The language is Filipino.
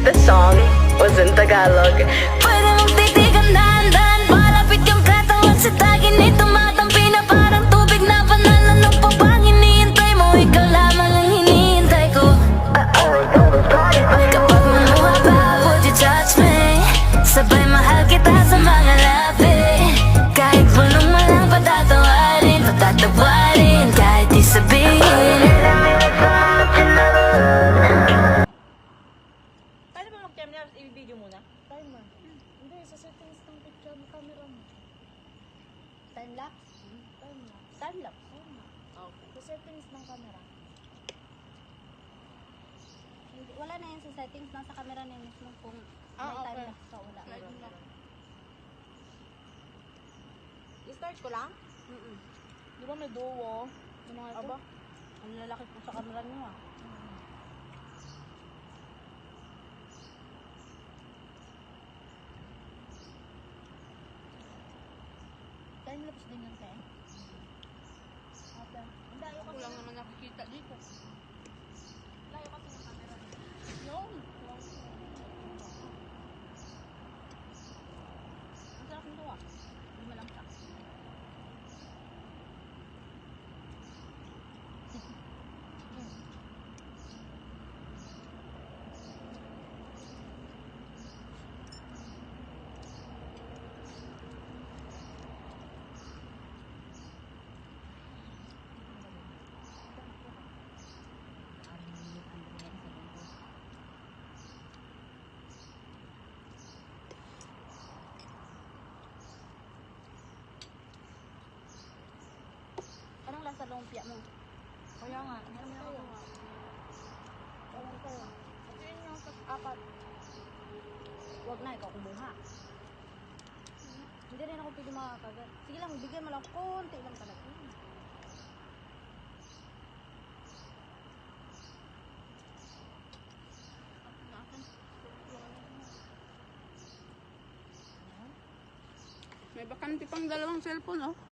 The song was in Tagalog. Pwede mong titigan dahan-dahan, palapit kang katawan sa tagin ni tumatampi na parang tubig na banal. Ano pa bang hinihintay mo? Ikaw lamang ang hinihintay ko. Kapag mamuha pa, would you touch me? Sabay mahal kita sa mga labi. Kahit punong malang patatawarin, patatawarin, kahit di sabihin. Paano ba mag-timelapse? I-video muna? Timer. Hindi, sa settings ng picture ng camera mo. Time-lapse? Timelapse. Time-lapse? Okay. Sa settings ng camera. Wala na yan sa settings. Nasa camera na yun mismo kung may okay. time-lapse ka. Wala. I-start ko lang? Di ba may duo? Yung mga ito? Aba, ang lalaki po sa camera niyo ah. Time-lapse din yan kaya. Hindi, ayaw kasi Kulang naman nakikita dito. layo kasi ng camera niyo. Yung. Ang sarap nito ah. Lima lang siya. Anong lasa lumpia mo? Kaya nga. Meron na ako. Ewan ko. Sabihin nyo sa apat. Huwag na, ikaw kumuha. Hindi rin ako pwede makakagat. Sige lang, bigyan mo lang konti lang talaga. May bakante pang dalawang cellphone, oh.